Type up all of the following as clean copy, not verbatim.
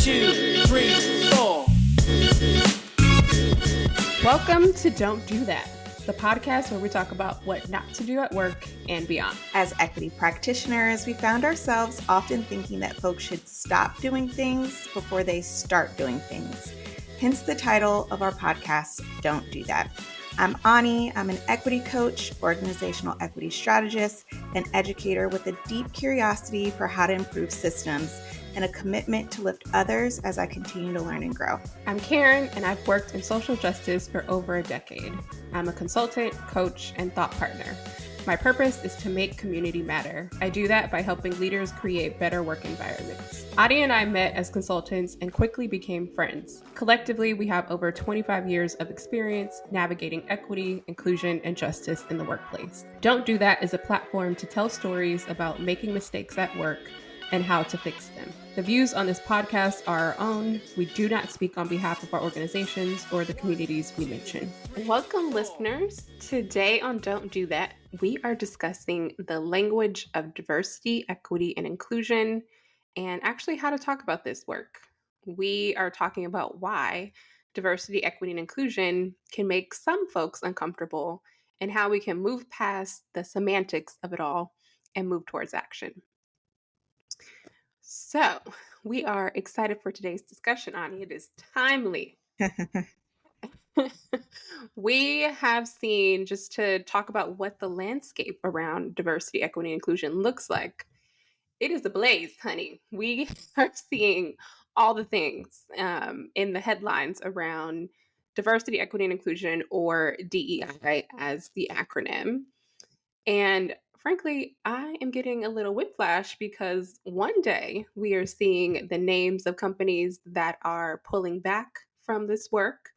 2, 3, 4. Welcome to Don't Do That, the podcast where we talk about what not to do at work and beyond. As equity practitioners, we found ourselves often thinking that folks should stop doing things before they start doing things. Hence the title of our podcast, Don't Do That. I'm Anee. I'm an equity coach, organizational equity strategist, and educator with a deep curiosity for how to improve systems and a commitment to lift others as I continue to learn and grow. I'm Karen, and I've worked in social justice for over a decade. I'm a consultant, coach, and thought partner. My purpose is to make community matter. I do that by helping leaders create better work environments. Anee and I met as consultants and quickly became friends. Collectively, we have over 25 years of experience navigating equity, inclusion, and justice in the workplace. Don't Do That is a platform to tell stories about making mistakes at work and how to fix them. The views on this podcast are our own. We do not speak on behalf of our organizations or the communities we mention. Welcome, listeners. Today on Don't Do That, we are discussing the language of diversity, equity, and inclusion, and actually how to talk about this work. We are talking about why diversity, equity, and inclusion can make some folks uncomfortable and how we can move past the semantics of it all and move towards action. So, we are excited for today's discussion, Anee. It is timely. We have seen, just to talk about what the landscape around diversity, equity, and inclusion looks like, it is ablaze, honey. We are seeing all the things in the headlines around diversity, equity, and inclusion, or DEI as the acronym. And frankly, I am getting a little whiplash because one day we are seeing the names of companies that are pulling back from this work.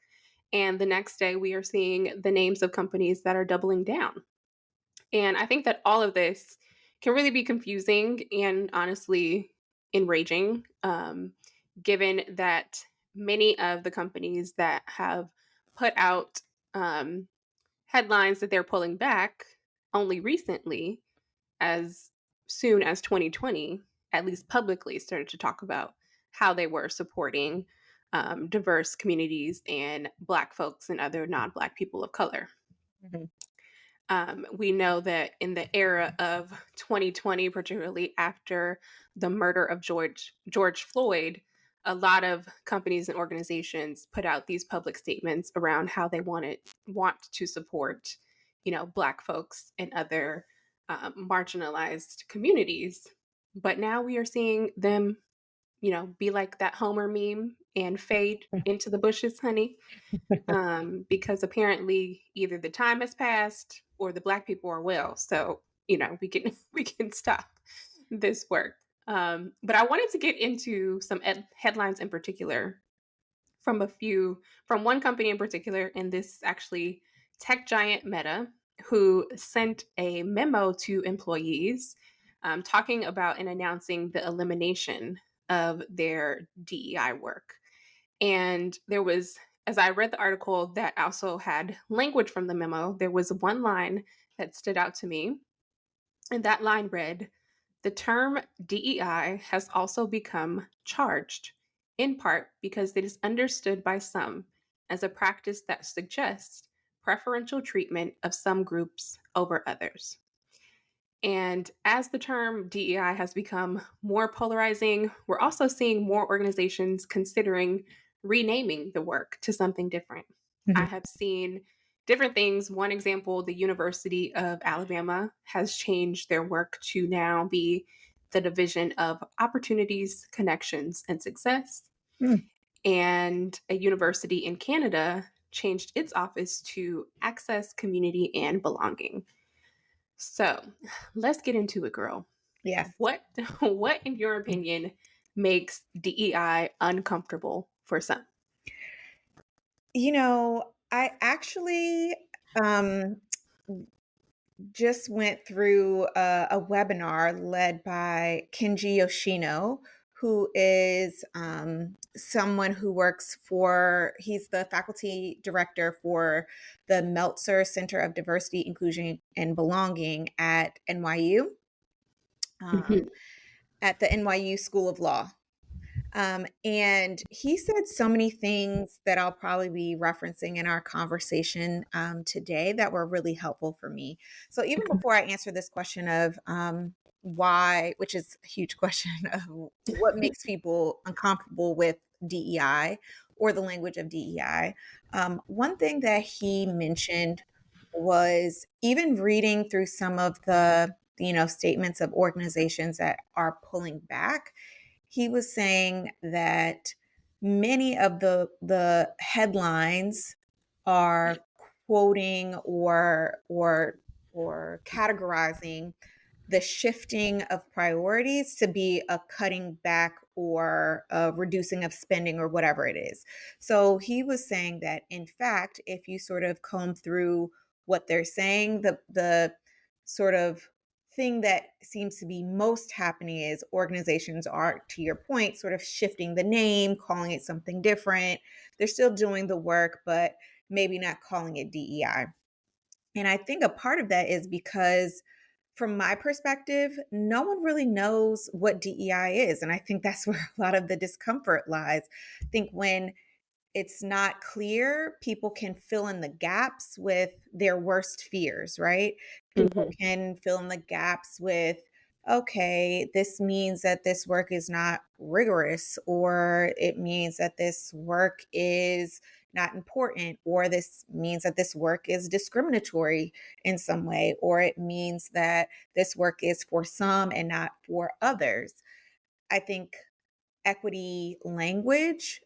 And the next day we are seeing the names of companies that are doubling down. And I think that all of this can really be confusing and honestly enraging, given that many of the companies that have put out headlines that they're pulling back only recently, as soon as 2020, at least publicly, started to talk about how they were supporting diverse communities and Black folks and other non-Black people of color. Mm-hmm. We know that in the era of 2020, particularly after the murder of George Floyd, a lot of companies and organizations put out these public statements around how they want to support, Black folks and other marginalized communities. But now we are seeing them, be like that Homer meme and fade into the bushes, honey, because apparently either the time has passed or the Black people are well. So, we can stop this work. But I wanted to get into some headlines in particular from one company in particular, and this is actually tech giant Meta, who sent a memo to employees talking about and announcing the elimination of their DEI work. And there was, as I read the article that also had language from the memo, there was one line that stood out to me. And that line read, "The term DEI has also become charged, in part because it is understood by some as a practice that suggests preferential treatment of some groups over others." And as the term DEI has become more polarizing, we're also seeing more organizations considering renaming the work to something different. Mm-hmm. I have seen different things. One example, the University of Alabama has changed their work to now be the Division of Opportunities, Connections, and Success. And a university in Canada changed its office to Access, Community, and Belonging. So let's get into it, girl. Yes. What in your opinion makes DEI uncomfortable for some? I actually just went through a webinar led by Kenji Yoshino, who is someone who works he's the faculty director for the Meltzer Center of Diversity, Inclusion, and Belonging at NYU, at the NYU School of Law. And he said so many things that I'll probably be referencing in our conversation today that were really helpful for me. So even before I answer this question of why, which is a huge question of what makes people uncomfortable with DEI or the language of DEI, one thing that he mentioned was even reading through some of the statements of organizations that are pulling back. He was saying that many of the headlines are quoting or categorizing the shifting of priorities to be a cutting back or a reducing of spending or whatever it is. So he was saying that, in fact, if you sort of comb through what they're saying, the sort of thing that seems to be most happening is organizations are, to your point, sort of shifting the name, calling it something different. They're still doing the work, but maybe not calling it DEI. And I think a part of that is because, from my perspective, no one really knows what DEI is. And I think that's where a lot of the discomfort lies. I think when it's not clear, people can fill in the gaps with their worst fears, right? People Mhm. can fill in the gaps with, okay, this means that this work is not rigorous, or it means that this work is not important, or this means that this work is discriminatory in some way, or it means that this work is for some and not for others. I think equity language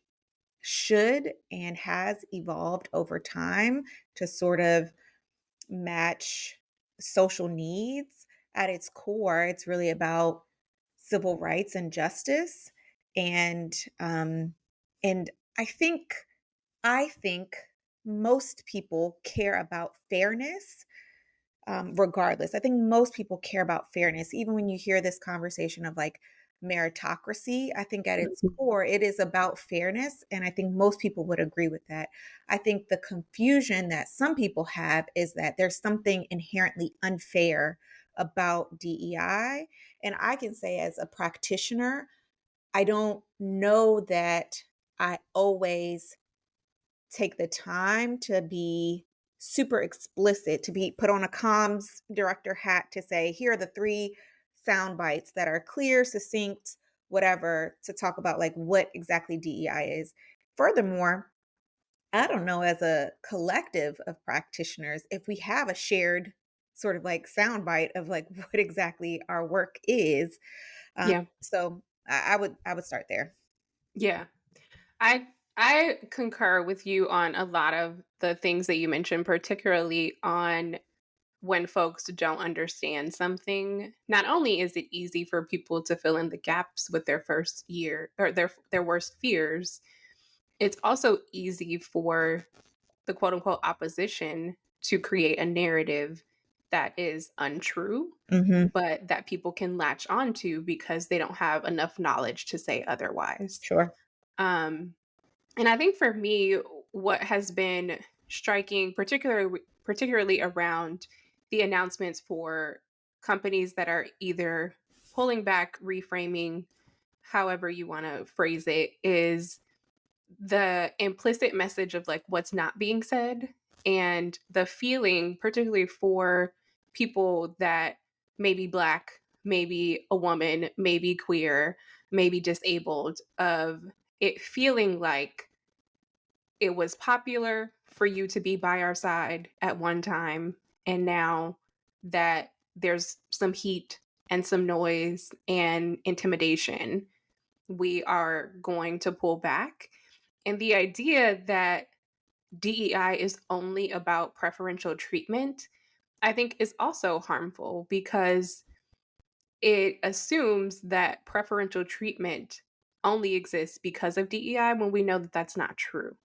should and has evolved over time to sort of match social needs. At its core, it's really about civil rights and justice. And and I think I think most people care about fairness, regardless. I think most people care about fairness, even when you hear this conversation of like meritocracy. I think at its Mhm. core, it is about fairness. And I think most people would agree with that. I think the confusion that some people have is that there's something inherently unfair about DEI. And I can say, as a practitioner, I don't know that I always take the time to be super explicit, to be put on a comms director hat to say, here are the three sound bites that are clear, succinct, whatever, to talk about like what exactly DEI is. Furthermore, I don't know, as a collective of practitioners, if we have a shared sort of like soundbite of like what exactly our work is. Yeah. So I would start there. Yeah. I I concur with you on a lot of the things that you mentioned, particularly on when folks don't understand something. Not only is it easy for people to fill in the gaps with their first year or their worst fears, it's also easy for the quote unquote opposition to create a narrative that is untrue, Hmm. but that people can latch onto because they don't have enough knowledge to say otherwise. Sure. Um, and I think for me, what has been striking, particularly around the announcements for companies that are either pulling back, reframing, however you want to phrase it, is the implicit message of like what's not being said and the feeling, particularly for people that may be black, maybe a woman, maybe queer, maybe disabled, of it feeling like it was popular for you to be by our side at one time, and now that there's some heat and some noise and intimidation, we are going to pull back. And the idea that DEI is only about preferential treatment, I think, is also harmful because it assumes that preferential treatment only exists because of DEI when we know that that's not true.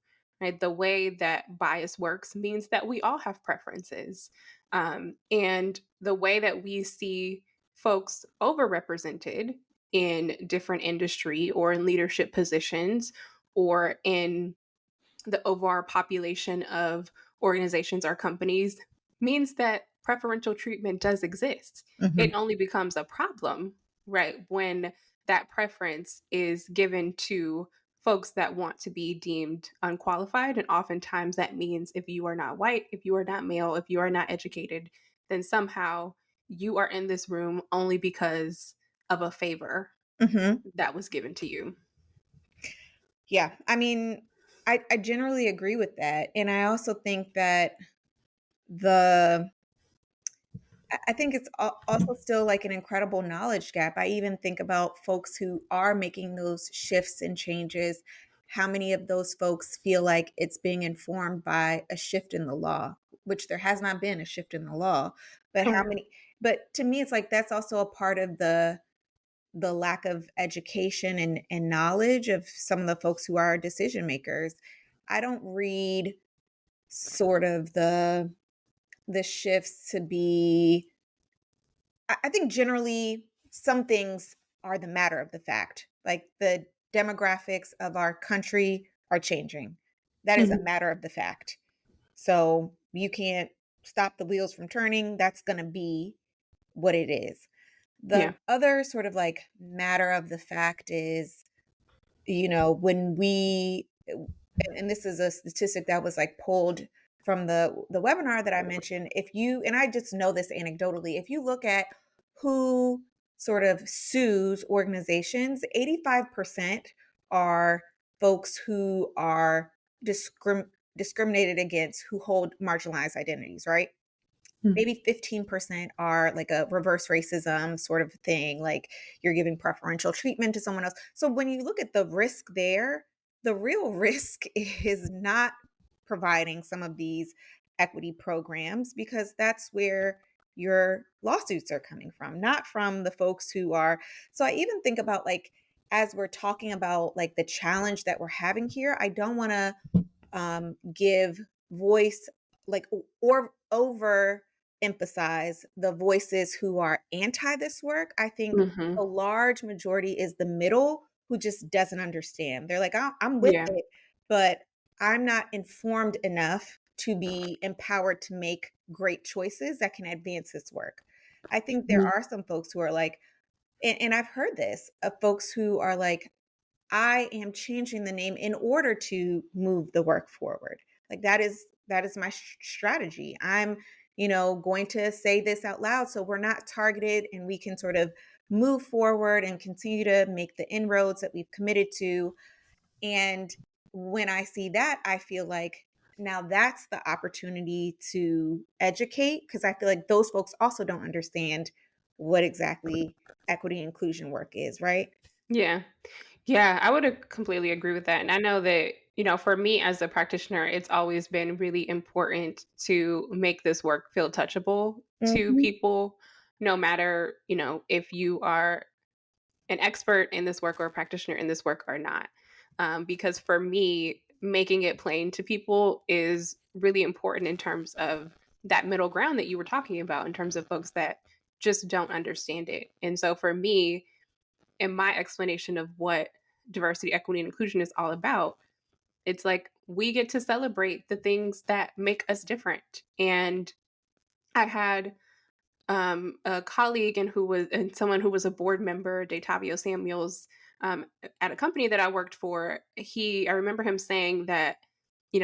Right? The way that bias works means that we all have preferences. And the way that we see folks overrepresented in different industry or in leadership positions or in the overall population of organizations or companies means that preferential treatment does exist. Hmm. It only becomes a problem right? When that preference is given to folks that want to be deemed unqualified. And oftentimes that means if you are not white, if you are not male, if you are not educated, then somehow you are in this room only because of a favor Hmm. that was given to you. Yeah. I mean, I generally agree with that. And I also think that the I think it's also still like an incredible knowledge gap. I even think about folks who are making those shifts and changes. How many of those folks feel like it's being informed by a shift in the law, which there has not been a shift in the law. But how Correct. many? But to me, it's like that's also a part of the lack of education and knowledge of some of the folks who are decision makers. I don't read sort of the shifts to be I think generally some things are the matter of the fact. Like the demographics of our country are changing. That is a Mhm. matter of the fact. So you can't stop the wheels from turning. That's going to be what it is. The Yeah. other sort of like matter of the fact is when we and this is a statistic that was like pulled from the webinar that I mentioned. If you and I just know this anecdotally, if you look at who sort of sues organizations, 85% are folks who are discriminated against, who hold marginalized identities, right? Mm. Maybe 15% are like a reverse racism sort of thing, like you're giving preferential treatment to someone else. So when you look at the risk there, the real risk is not providing some of these equity programs, because that's where your lawsuits are coming from, not from the folks who are. So I even think about, like, as we're talking about like the challenge that we're having here, I don't want to give voice, like, or over emphasize the voices who are anti this work. I think Mhm. a large majority is the middle, who just doesn't understand. They're like, I'm with Yeah. it, but I'm not informed enough to be empowered to make great choices that can advance this work. I think there Mhm. are some folks who are like, and I've heard this of folks who are like, I am changing the name in order to move the work forward. Like that is my strategy. I'm, going to say this out loud so we're not targeted and we can sort of move forward and continue to make the inroads that we've committed to. And when I see that, I feel like now that's the opportunity to educate, because I feel like those folks also don't understand what exactly equity and inclusion work is, right? Yeah. Yeah, I would completely agree with that. And I know that, for me as a practitioner, it's always been really important to make this work feel touchable to Mhm. people, no matter, if you are an expert in this work or a practitioner in this work or not. Because for me, making it plain to people is really important in terms of that middle ground that you were talking about, in terms of folks that just don't understand it. And so for me, in my explanation of what diversity, equity, and inclusion is all about, it's like we get to celebrate the things that make us different. And I had a colleague and someone who was a board member, Datavio Samuels, at a company that I worked for. I remember him saying that,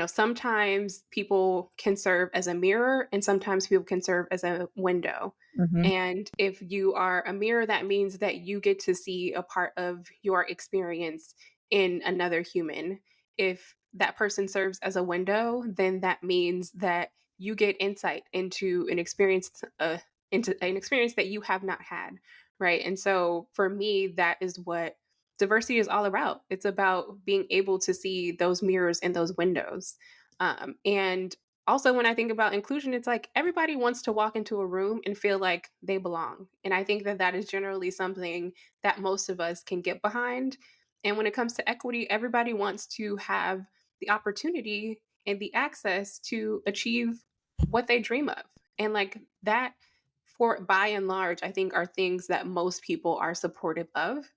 sometimes people can serve as a mirror and sometimes people can serve as a window. Mhm. And if you are a mirror, that means that you get to see a part of your experience in another human. If that person serves as a window, then that means that you get insight into an experience that you have not had, right? And so for me, that is what diversity is all about. It's about being able to see those mirrors and those windows. And also, when I think about inclusion, it's like everybody wants to walk into a room and feel like they belong. And I think that that is generally something that most of us can get behind. And when it comes to equity, everybody wants to have the opportunity and the access to achieve what they dream of. And like that, for by and large, I think are things that most people are supportive of.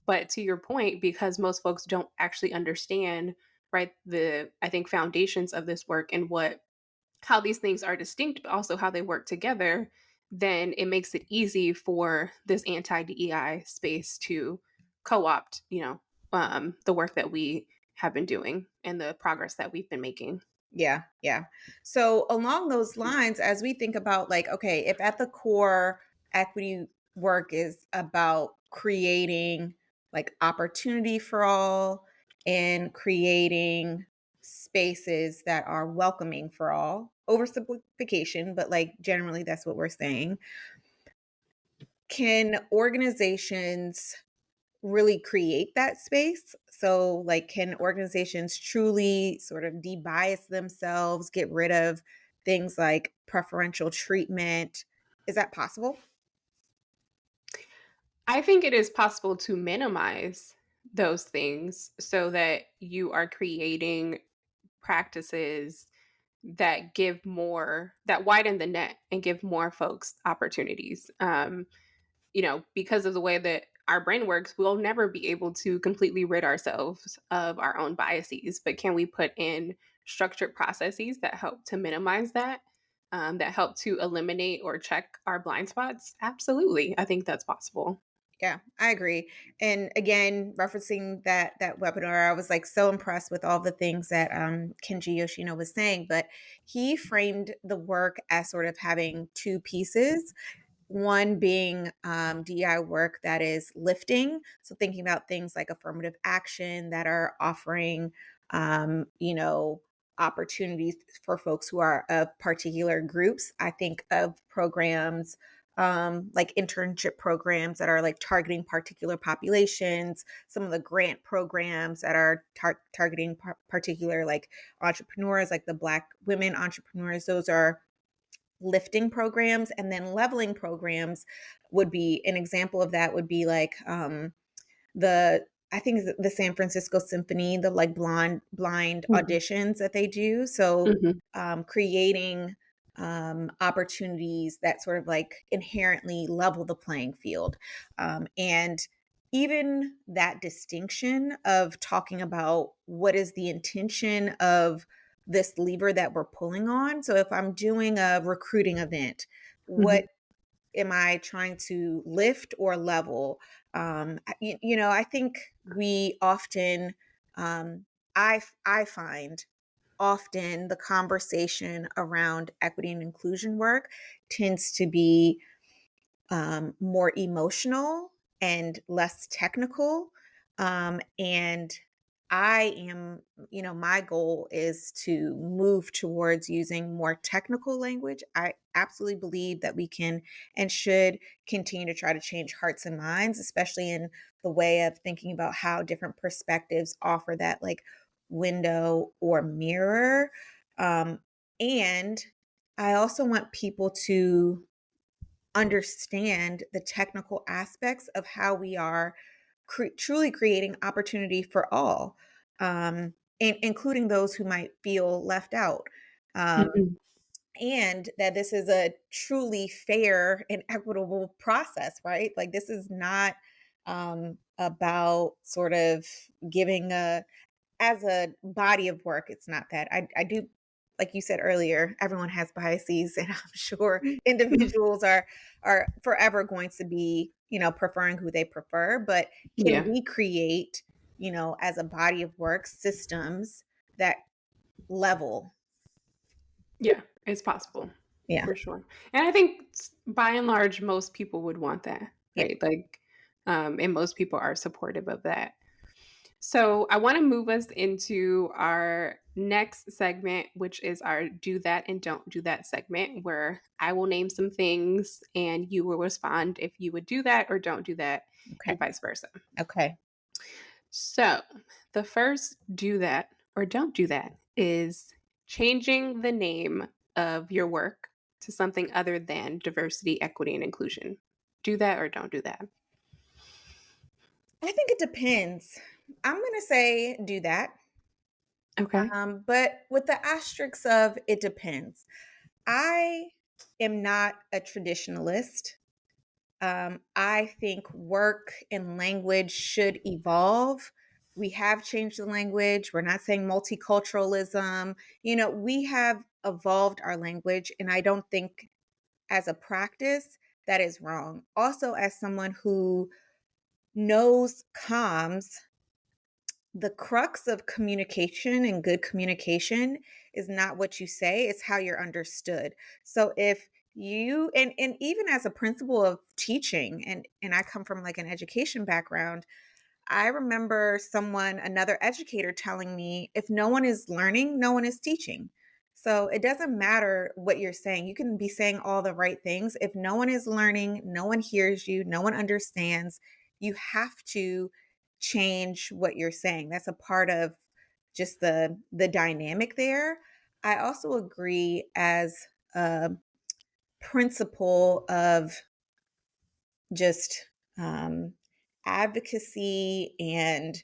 But to your point, because most folks don't actually understand, right, the I think foundations of this work and what how these things are distinct, but also how they work together, then it makes it easy for this anti-DEI space to co-opt, the work that we have been doing and the progress that we've been making. Yeah, yeah. So along those lines, as we think about like, okay, if at the core equity work is about creating like opportunity for all and creating spaces that are welcoming for all, oversimplification, but like generally that's what we're saying. Can organizations really create that space? So, like, can organizations truly sort of debias themselves, get rid of things like preferential treatment? Is that possible? I think it is possible to minimize those things so that you are creating practices that widen the net and give more folks opportunities. Because of the way that our brain works, we'll never be able to completely rid ourselves of our own biases. But can we put in structured processes that help to minimize that, that help to eliminate or check our blind spots? Absolutely. I think that's possible. Yeah, I agree. And again, referencing that webinar, I was like so impressed with all the things that Kenji Yoshino was saying, but he framed the work as sort of having two pieces. One being DEI work that is lifting. So thinking about things like affirmative action that are offering, opportunities for folks who are of particular groups. I think of programs like internship programs that are like targeting particular populations, some of the grant programs that are targeting particular like entrepreneurs, like the Black women entrepreneurs. Those are lifting programs. And then leveling programs would be an example of that would be like the I think the San Francisco Symphony, the like blind Mhm. auditions that they do. So Mhm. creating opportunities that sort of like inherently level the playing field. And even that distinction of talking about what is the intention of this lever that we're pulling on. So if I'm doing a recruiting event, what Mhm. am I trying to lift or level? I think we often, I find often the conversation around equity and inclusion work tends to be more emotional and less technical. And I am, my goal is to move towards using more technical language. I absolutely believe that we can and should continue to try to change hearts and minds, especially in the way of thinking about how different perspectives offer that like window or mirror. And I also want people to understand the technical aspects of how we are truly creating opportunity for all, including those who might feel left out. Um, Mhm. and that this is a truly fair and equitable process, right? Like, this is not about sort of giving as a body of work, it's not that. I do, like you said earlier, everyone has biases, and I'm sure individuals are forever going to be, preferring who they prefer. But can Yeah. we create, as a body of work, systems that level? Yeah. It's possible Yeah, for sure. And I think by and large, most people would want that, yeah. right? Like, and most people are supportive of that. So I want to move us into our next segment, which is our do that and don't do that segment, where I will name some things and you will respond if you would do that or don't do that, Okay, and vice versa. okay. So the first do that or don't do that is changing the name of your work to something other than diversity, equity, and inclusion. Do that or don't do that. I think it depends. I'm gonna say do that, Okay. but with the asterisks of it depends. I am not a traditionalist. I think work and language should evolve. We have changed the language. We're not saying multiculturalism. We have evolved our language, and I don't think as a practice, that is wrong. Also, as someone who knows comms, the crux of communication and good communication is not what you say, it's how you're understood. So if you and even as a principal of teaching, and I come from like an education background, I remember another educator telling me, if no one is learning, no one is teaching. So it doesn't matter what you're saying. You can be saying all the right things. If no one is learning, no one hears you, no one understands, you have to change what you're saying. That's a part of just the dynamic there. I also agree as a principle of just advocacy and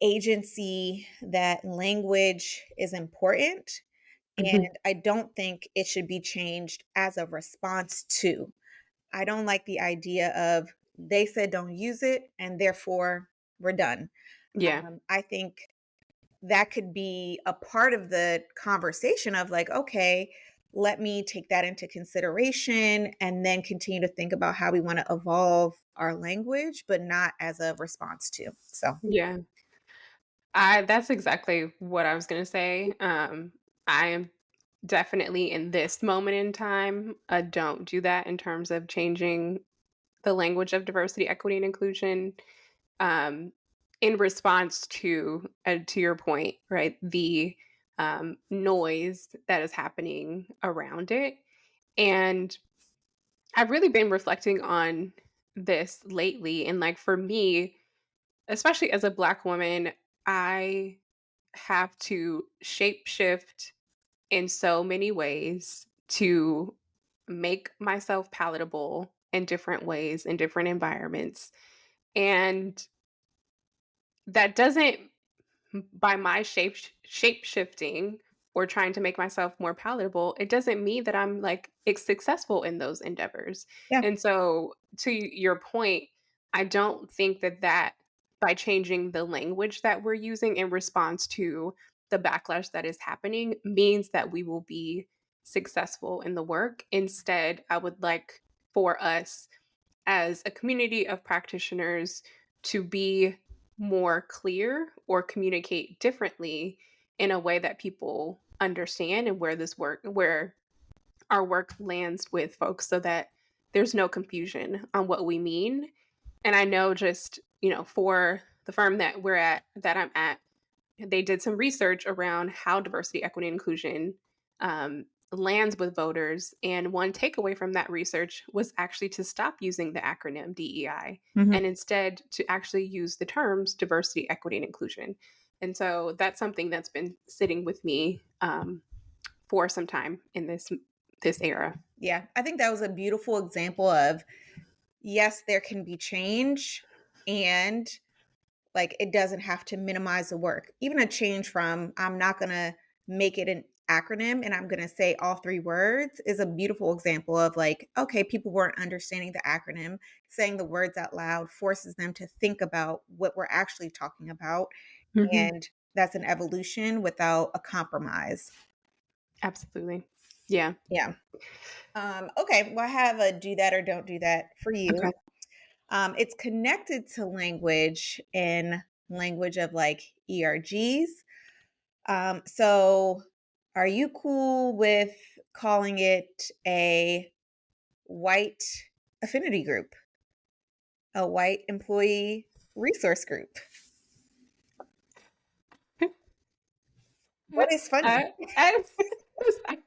agency that language is important. And Mhm. I don't think it should be changed as a response to. I don't like the idea of they said don't use it and therefore we're done. Yeah. I think that could be a part of the conversation of like, okay, let me take that into consideration and then continue to think about how we want to evolve our language, but not as a response to. So, Yeah. I That's exactly what I was gonna say. I am definitely in this moment in time, don't do that in terms of changing the language of diversity, equity, and inclusion. Um, in response to your point, right? The noise that is happening around it, and I've really been reflecting on this lately. And like for me, especially as a Black woman, I have to shape shift in so many ways to make myself palatable in different ways, in different environments. And that doesn't, by my shape shifting or trying to make myself more palatable, it doesn't mean that I'm like successful in those endeavors. yeah. And so, to your point, I don't think that by changing the language that we're using in response to the backlash that is happening means that we will be successful in the work. Instead, I would like for us as a community of practitioners to be more clear or communicate differently in a way that people understand, and where our work lands with folks, so that there's no confusion on what we mean. And I know, just, for the firm that I'm at, they did some research around how diversity, equity, and inclusion lands with voters. And one takeaway from that research was actually to stop using the acronym DEI Mhm. and instead to actually use the terms diversity, equity, and inclusion. And so that's something that's been sitting with me for some time in this era. Yeah, I think that was a beautiful example of yes, there can be change and like it doesn't have to minimize the work. Even a change from I'm not going to make it an acronym and I'm going to say all three words is a beautiful example of like, okay, people weren't understanding the acronym. Saying the words out loud forces them to think about what we're actually talking about. Mhm. And that's an evolution without a compromise. Absolutely. Yeah. Yeah. Okay. Well, I have a do that or don't do that for you. Okay. It's connected to language and language of like ERGs. So are you cool with calling it a white affinity group, a white employee resource group? What is funny? I, I,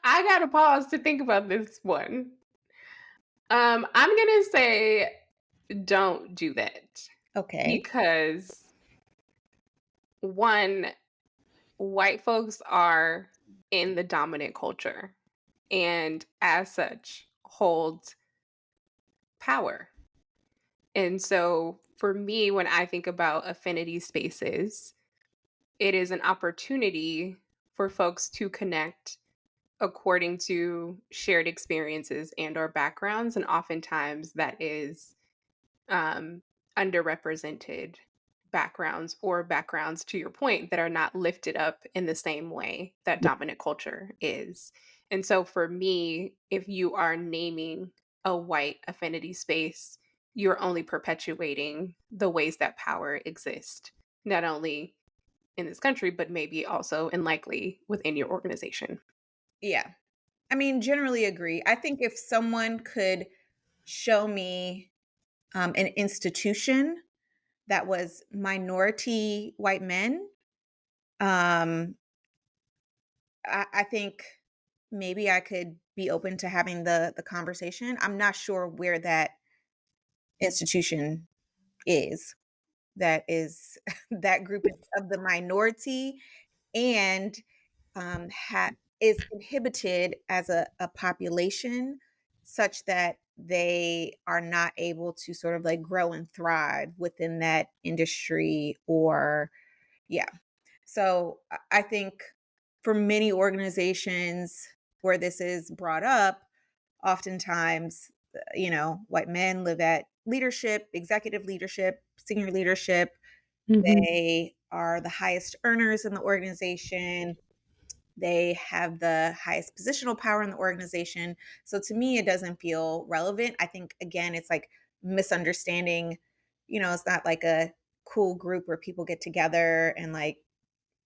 I got to pause to think about this one. I'm gonna say don't do that Okay. because, one, white folks are in the dominant culture and as such hold power. And so for me, when I think about affinity spaces, it is an opportunity for folks to connect according to shared experiences and or backgrounds, and oftentimes that is um, underrepresented backgrounds, or backgrounds, to your point, that are not lifted up in the same way that dominant culture is. And so for me, if you are naming a white affinity space, you're only perpetuating the ways that power exists, not only in this country, but maybe also and likely within your organization. Yeah. I mean, generally agree. I think if someone could show me an institution that was minority white men, um, I think maybe I could be open to having the conversation. I'm not sure where that institution is. That is that group of the minority and is inhibited as a population such that they are not able to sort of like grow and thrive within that industry or yeah. So I think for many organizations where this is brought up, oftentimes, white men live at leadership, executive leadership, senior leadership. Hmm. They are the highest earners in the organization. They have the highest positional power in the organization. So to me, it doesn't feel relevant. I think, again, it's like misunderstanding. It's not like a cool group where people get together and like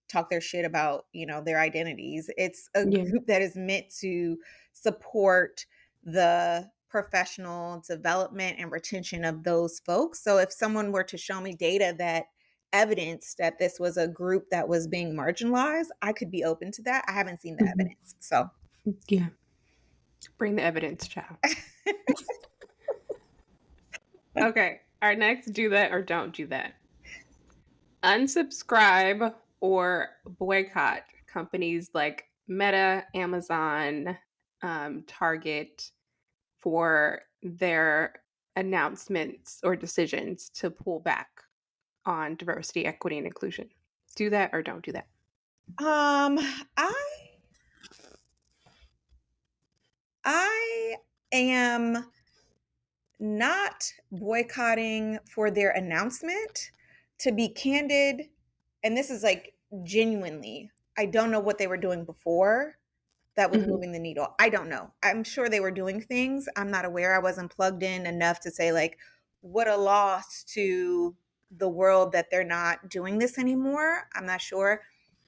talk their shit about, their identities. It's a Yeah. group that is meant to support the professional development and retention of those folks. So if someone were to show me data that evidence that this was a group that was being marginalized, I could be open to that. I haven't seen the Hmm. evidence. So Yeah. Bring the evidence, child. Okay. Our next do that or don't do that. Unsubscribe or boycott companies like Meta, Amazon, Target for their announcements or decisions to pull back on diversity, equity, and inclusion. Do that or don't do that. um I I am not boycotting for their announcement. To be candid, and this is like genuinely, I don't know what they were doing before that was Mhm. moving the needle. I don't know. I'm sure they were doing things. I'm not aware. I wasn't plugged in enough to say, like, what a loss to the world that they're not doing this anymore. I'm not sure.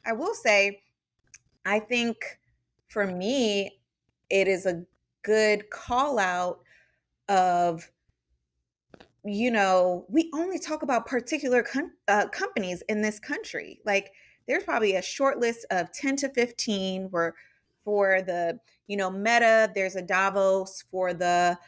I will say, I think for me, it is a good call out of we only talk about particular companies in this country. Like, there's probably a short list of 10 to 15 where for the, Meta, there's a Davos for the,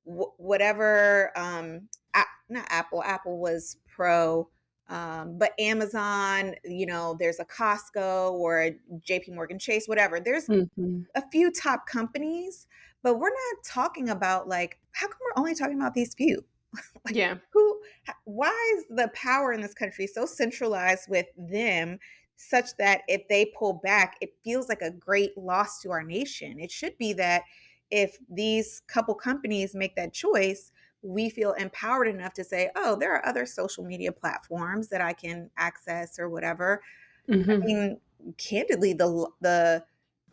whatever, not Apple, Apple was pro, but Amazon, there's a Costco or a JP Morgan Chase, whatever. There's Mhm. a few top companies, but we're not talking about like, how come we're only talking about these few? Like, Yeah. why is the power in this country so centralized with them such that if they pull back, it feels like a great loss to our nation? It should be that if these couple companies make that choice, we feel empowered enough to say, oh, there are other social media platforms that I can access or whatever. I Mhm. mean, candidly, the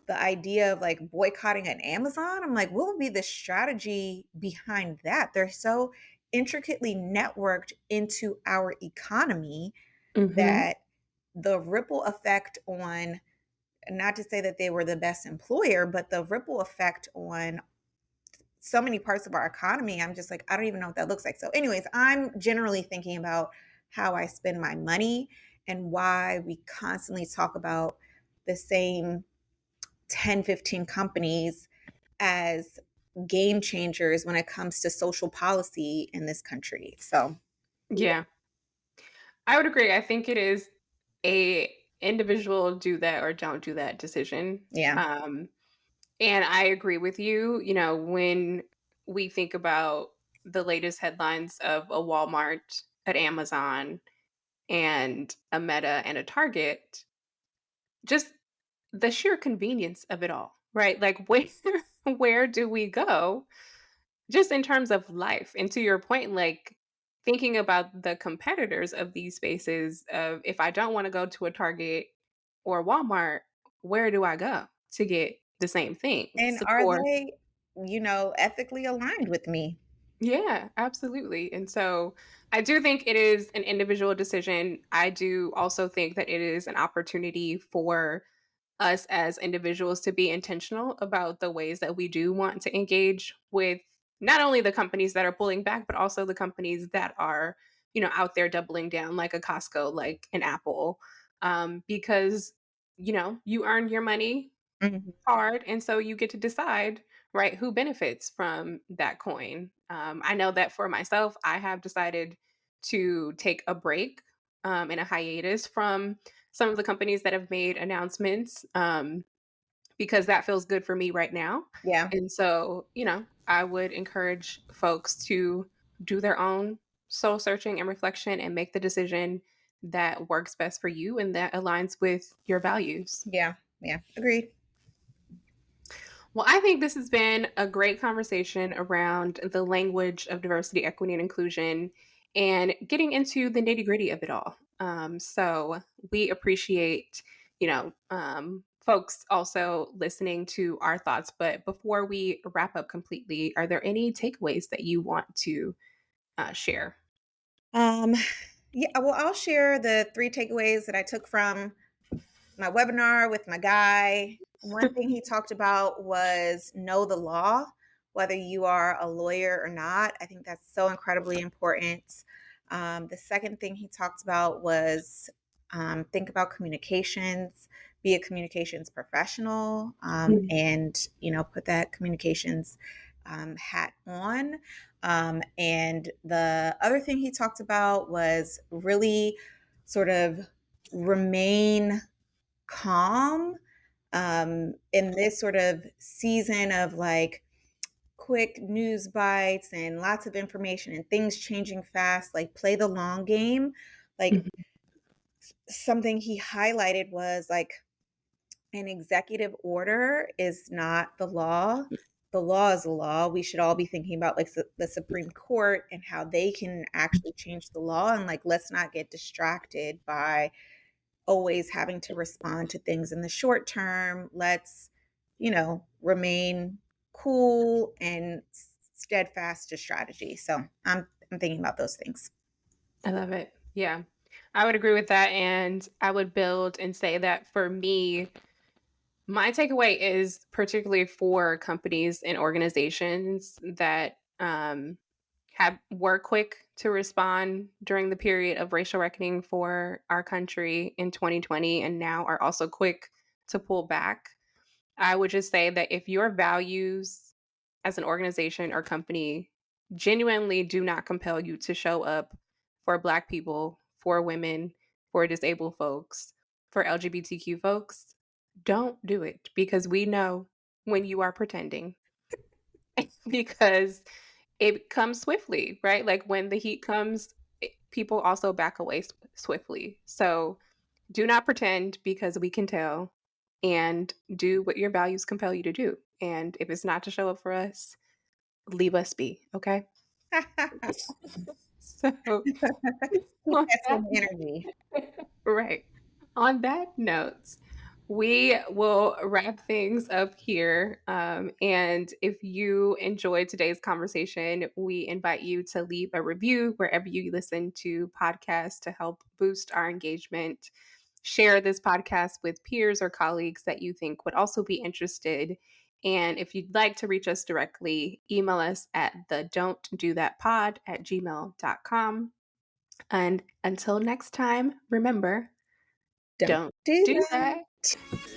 idea of like boycotting an Amazon, I'm like, what would be the strategy behind that? They're so intricately networked into our economy Mhm. that the ripple effect on, not to say that they were the best employer, but the ripple effect on so many parts of our economy, I'm just like, I don't even know what that looks like. So, anyways, I'm generally thinking about how I spend my money and why we constantly talk about the same 10, 15 companies as game changers when it comes to social policy in this country. So, Yeah. I would agree. I think it is a individual do that or don't do that decision. yeah. And I agree with you. When we think about the latest headlines of a Walmart, at Amazon, and a Meta and a Target, just the sheer convenience of it all, right? Like, where do we go just in terms of life? And to your point, like, thinking about the competitors of these spaces, of if I don't want to go to a Target or Walmart, where do I go to get the same thing. And are Support. they, ethically aligned with me? Yeah, absolutely. And so I do think it is an individual decision. I do also think that it is an opportunity for us as individuals to be intentional about the ways that we do want to engage with not only the companies that are pulling back, but also the companies that are, out there doubling down, like a Costco, like an Apple, because you earn your money Mhm. hard, and so you get to decide, right, who benefits from that coin. I know that for myself, I have decided to take a break and a hiatus from some of the companies that have made announcements because that feels good for me right now. Yeah, And so, I would encourage folks to do their own soul searching and reflection and make the decision that works best for you and that aligns with your values. yeah, yeah. Agreed. Well, I think this has been a great conversation around the language of diversity, equity, and inclusion and getting into the nitty gritty of it all. So we appreciate, folks also listening to our thoughts. But before we wrap up completely, are there any takeaways that you want to share? Um, yeah, well, I'll share the 3 takeaways that I took from my webinar with my guy. One thing he talked about was know the law, whether you are a lawyer or not. I think that's so incredibly important. The second thing he talked about was think about communications, be a communications professional, Mm. and put that communications hat on. And the other thing he talked about was really sort of remain calm in this sort of season of like quick news bites and lots of information and things changing fast, like play the long game. Like Mhm. something he highlighted was like an executive order is not the law. The law is the law. We should all be thinking about like the Supreme Court and how they can actually change the law. And like, let's not get distracted by always having to respond to things in the short term. Let's, remain cool and steadfast to strategy. So I'm thinking about those things. I love it. Yeah, I would agree with that. And I would build and say that for me, my takeaway is particularly for companies and organizations that have were quick to respond during the period of racial reckoning for our country in 2020 and now are also quick to pull back. I would just say that if your values as an organization or company genuinely do not compel you to show up for Black people, for women, for disabled folks, for LGBTQ folks, don't do it because we know when you are pretending because it comes swiftly, right? Like when the heat comes, people also back away swiftly. So do not pretend because we can tell and do what your values compel you to do. And if it's not to show up for us, leave us be, okay? So Keep on that that same energy. right. On that note, we will wrap things up here. And if you enjoyed today's conversation, we invite you to leave a review wherever you listen to podcasts to help boost our engagement. Share this podcast with peers or colleagues that you think would also be interested. And if you'd like to reach us directly, email us at the don't do that pod at gmail.com. And until next time, remember, Don't don't do do that. that.